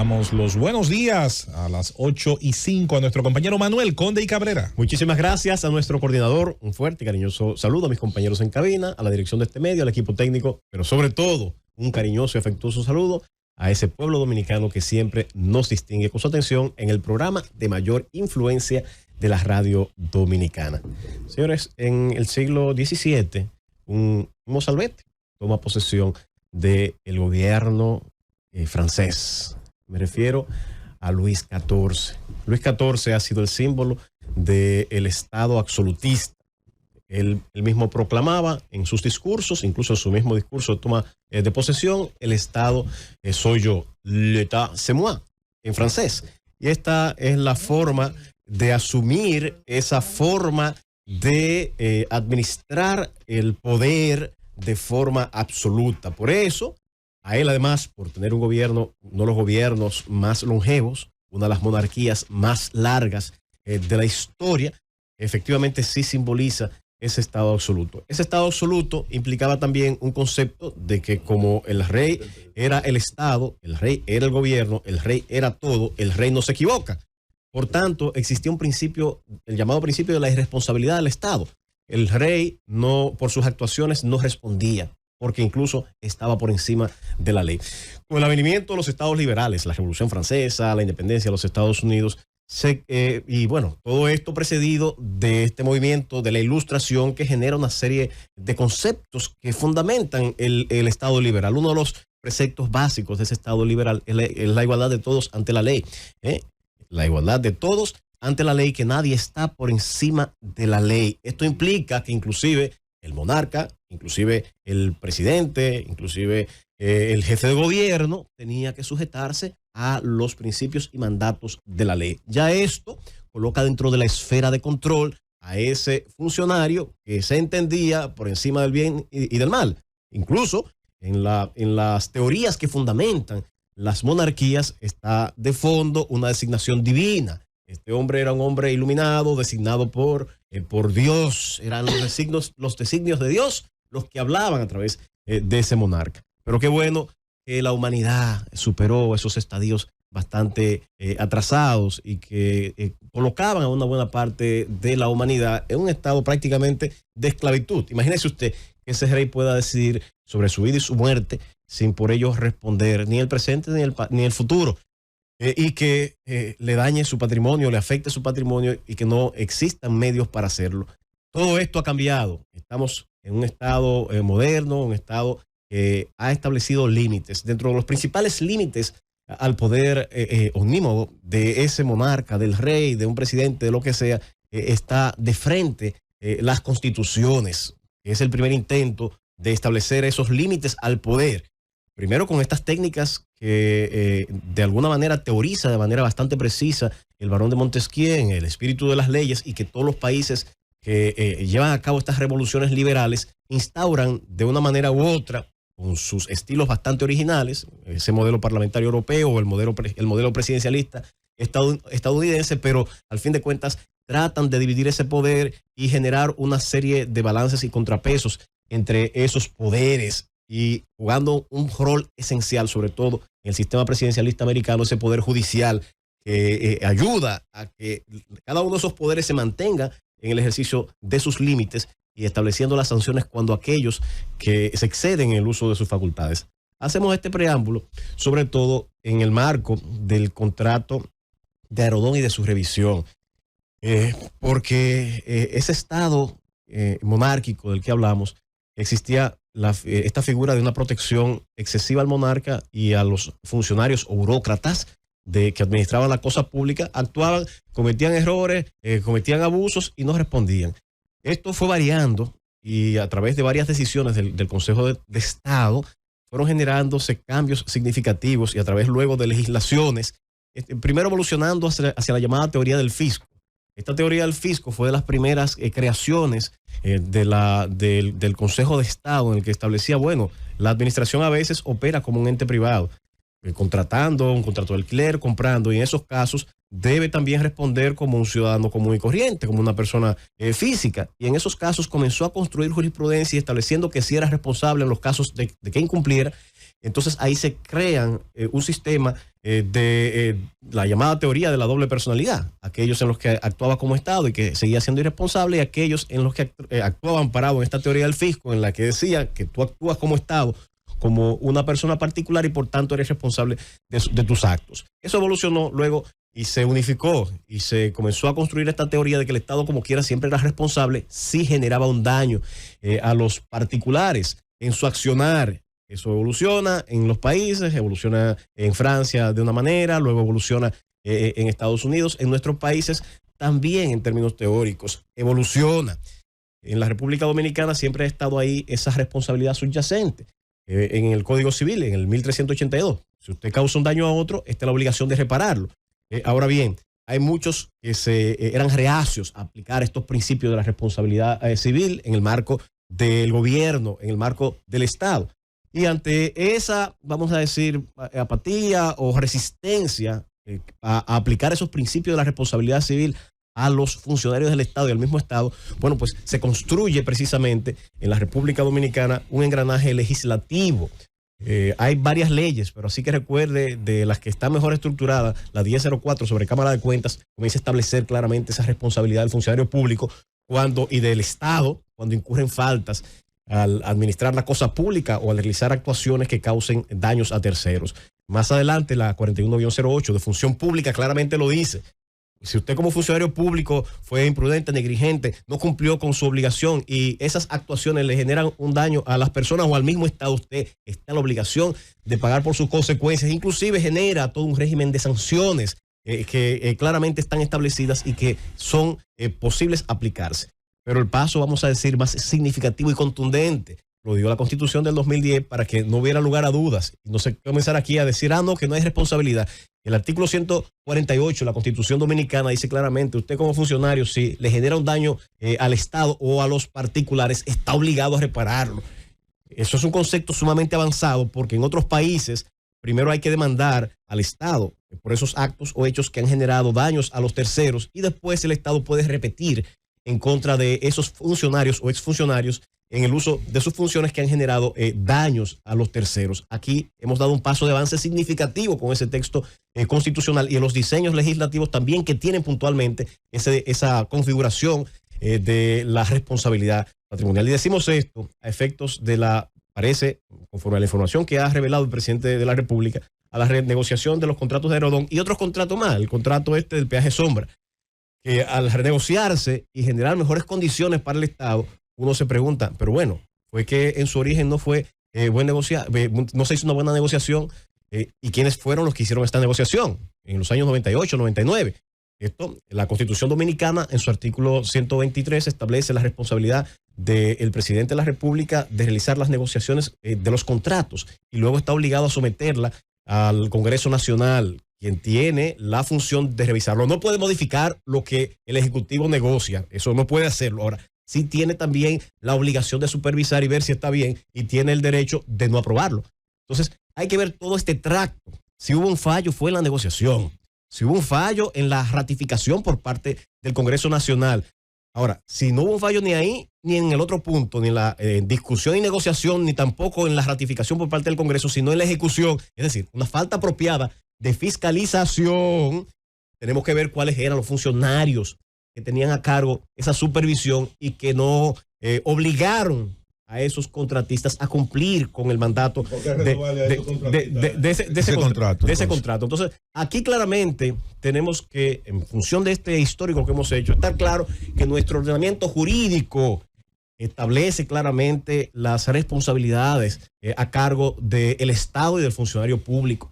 damos los buenos días a las 8:05 a nuestro compañero Manuel Conde y Cabrera. Muchísimas gracias a nuestro coordinador. Un fuerte y cariñoso saludo a mis compañeros en cabina, a la dirección de este medio, al equipo técnico, pero sobre todo un cariñoso y afectuoso saludo a ese pueblo dominicano que siempre nos distingue con su atención en el programa de mayor influencia de la radio dominicana. Señores, en el siglo XVII, un mozalbete toma posesión del gobierno francés. Me refiero a Luis XIV. Luis XIV ha sido el símbolo del Estado absolutista. Él mismo proclamaba en sus discursos, incluso en su mismo discurso de toma de posesión, el Estado soy yo, l'État c'est moi, en francés. Y esta es la forma de asumir esa forma de administrar el poder de forma absoluta. Por eso, a él además, por tener un gobierno, uno de los gobiernos más longevos, una de las monarquías más largas de la historia, efectivamente sí simboliza ese estado absoluto. Ese estado absoluto implicaba también un concepto de que como el rey era el Estado, el rey era el gobierno, el rey era todo, el rey no se equivoca. Por tanto, existía un principio, el llamado principio de la irresponsabilidad del Estado. El rey no, por sus actuaciones no respondía, porque incluso estaba por encima de la ley. Con el advenimiento de los estados liberales, la Revolución Francesa, la independencia de los Estados Unidos, y bueno, todo esto precedido de este movimiento de la Ilustración que genera una serie de conceptos que fundamentan el Estado liberal. Uno de los preceptos básicos de ese Estado liberal es la igualdad de todos ante la ley. La igualdad de todos ante la ley, que nadie está por encima de la ley. Esto implica que inclusive el monarca, inclusive el presidente, inclusive el jefe de gobierno tenía que sujetarse a los principios y mandatos de la ley. Ya esto coloca dentro de la esfera de control a ese funcionario que se entendía por encima del bien y del mal. Incluso en las teorías que fundamentan las monarquías está de fondo una designación divina. Este hombre era un hombre iluminado, designado por Dios. Eran los designios de Dios los que hablaban a través de ese monarca. Pero qué bueno que la humanidad superó esos estadios bastante atrasados y que colocaban a una buena parte de la humanidad en un estado prácticamente de esclavitud. Imagínese usted que ese rey pueda decidir sobre su vida y su muerte sin por ello responder ni el presente ni el futuro. Y que le dañe su patrimonio, le afecte su patrimonio y que no existan medios para hacerlo. Todo esto ha cambiado. Estamos en un estado moderno, un estado que ha establecido límites. Dentro de los principales límites al poder omnímodo de ese monarca, del rey, de un presidente, de lo que sea, está de frente las constituciones, que es el primer intento de establecer esos límites al poder. Primero con estas técnicas que de alguna manera teoriza de manera bastante precisa el barón de Montesquieu en El espíritu de las leyes, y que todos los países que llevan a cabo estas revoluciones liberales instauran de una manera u otra, con sus estilos bastante originales, ese modelo parlamentario europeo o el modelo presidencialista estadounidense, pero al fin de cuentas tratan de dividir ese poder y generar una serie de balances y contrapesos entre esos poderes, y jugando un rol esencial, sobre todo en el sistema presidencialista americano, ese poder judicial que ayuda a que cada uno de esos poderes se mantenga en el ejercicio de sus límites y estableciendo las sanciones cuando aquellos que se exceden en el uso de sus facultades. Hacemos este preámbulo, sobre todo en el marco del contrato de Arodón y de su revisión, porque ese estado monárquico del que hablamos, existía esta figura de una protección excesiva al monarca y a los funcionarios o burócratas que administraban la cosa pública. Actuaban, cometían errores, cometían abusos y no respondían. Esto fue variando y a través de varias decisiones del Consejo de Estado fueron generándose cambios significativos, y a través luego de legislaciones, primero evolucionando hacia la llamada teoría del fisco. Esta teoría del fisco fue de las primeras creaciones del Consejo de Estado, en el que establecía, bueno, la administración a veces opera como un ente privado, contratando un contrato de alquiler, comprando, y en esos casos debe también responder como un ciudadano común y corriente, como una persona física. Y en esos casos comenzó a construir jurisprudencia, estableciendo que si era responsable en los casos de que incumpliera, Entonces ahí se crean un sistema de la llamada teoría de la doble personalidad. Aquellos en los que actuaba como Estado y que seguía siendo irresponsable, y aquellos en los que actuaban parados en esta teoría del fisco, en la que decía que tú actúas como Estado, como una persona particular, y por tanto eres responsable de tus actos. Eso evolucionó luego y se unificó y se comenzó a construir esta teoría de que el Estado, como quiera, siempre era responsable si generaba un daño a los particulares en su accionar. Eso evoluciona en los países, evoluciona en Francia de una manera, luego evoluciona en Estados Unidos. En nuestros países también, en términos teóricos, evoluciona. En la República Dominicana siempre ha estado ahí esa responsabilidad subyacente. En el Código Civil, en el 1382, si usted causa un daño a otro, está la obligación de repararlo. Ahora bien, hay muchos que eran reacios a aplicar estos principios de la responsabilidad civil en el marco del gobierno, en el marco del Estado. Y ante esa, vamos a decir, apatía o resistencia a aplicar esos principios de la responsabilidad civil a los funcionarios del Estado y al mismo Estado, bueno, pues se construye precisamente en la República Dominicana un engranaje legislativo. Hay varias leyes, pero así que recuerde, de las que está mejor estructurada, la 1004 sobre Cámara de Cuentas, comienza a establecer claramente esa responsabilidad del funcionario público y del Estado cuando incurren faltas al administrar la cosa pública o al realizar actuaciones que causen daños a terceros. Más adelante, la 41-08 de función pública claramente lo dice. Si usted como funcionario público fue imprudente, negligente, no cumplió con su obligación y esas actuaciones le generan un daño a las personas o al mismo Estado, usted está en la obligación de pagar por sus consecuencias. Inclusive genera todo un régimen de sanciones que claramente están establecidas y que son posibles aplicarse. Pero el paso, vamos a decir, más significativo y contundente lo dio la Constitución del 2010 para que no hubiera lugar a dudas y no se comenzara aquí a decir, no, que no hay responsabilidad. El artículo 148 de la Constitución Dominicana dice claramente, usted como funcionario, si le genera un daño al Estado o a los particulares, está obligado a repararlo. Eso es un concepto sumamente avanzado porque en otros países primero hay que demandar al Estado por esos actos o hechos que han generado daños a los terceros y después el Estado puede repetir en contra de esos funcionarios o exfuncionarios en el uso de sus funciones que han generado daños a los terceros. Aquí hemos dado un paso de avance significativo con ese texto constitucional y en los diseños legislativos también que tienen puntualmente esa configuración de la responsabilidad patrimonial. Y decimos esto a efectos parece, conforme a la información que ha revelado el presidente de la República, a la renegociación de los contratos de Aerodón y otros contratos más, el contrato del peaje sombra, que al renegociarse y generar mejores condiciones para el Estado, uno se pregunta, pero bueno, fue que en su origen no fue no se hizo una buena negociación, y quiénes fueron los que hicieron esta negociación en los años 98, 99. La Constitución Dominicana en su artículo 123 establece la responsabilidad del presidente de la República de realizar las negociaciones de los contratos y luego está obligado a someterla al Congreso Nacional, quien tiene la función de revisarlo. No puede modificar lo que el Ejecutivo negocia, eso no puede hacerlo. Ahora, sí tiene también la obligación de supervisar y ver si está bien y tiene el derecho de no aprobarlo. Entonces, hay que ver todo este tracto. Si hubo un fallo, fue en la negociación. Si hubo un fallo en la ratificación por parte del Congreso Nacional. Ahora, si no hubo un fallo ni ahí, ni en el otro punto, ni en la discusión y negociación, ni tampoco en la ratificación por parte del Congreso, sino en la ejecución, es decir, una falta apropiada de fiscalización, tenemos que ver cuáles eran los funcionarios que tenían a cargo esa supervisión y que no obligaron a esos contratistas a cumplir con el mandato de ese contrato. Entonces, aquí claramente tenemos que, en función de este histórico que hemos hecho, estar claro que nuestro ordenamiento jurídico establece claramente las responsabilidades a cargo del Estado y del funcionario público.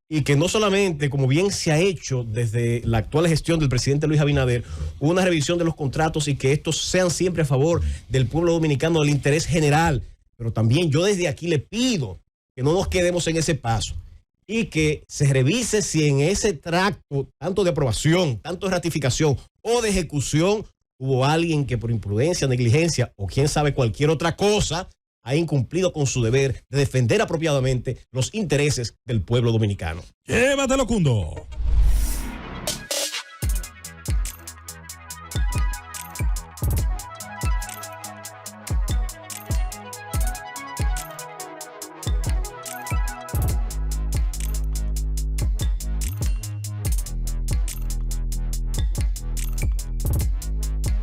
Y que no solamente, como bien se ha hecho desde la actual gestión del presidente Luis Abinader, una revisión de los contratos y que estos sean siempre a favor del pueblo dominicano, del interés general, pero también yo desde aquí le pido que no nos quedemos en ese paso y que se revise si en ese tracto, tanto de aprobación, tanto de ratificación o de ejecución, hubo alguien que por imprudencia, negligencia o quién sabe cualquier otra cosa, ha incumplido con su deber de defender apropiadamente los intereses del pueblo dominicano. Llévatelo, Cundo.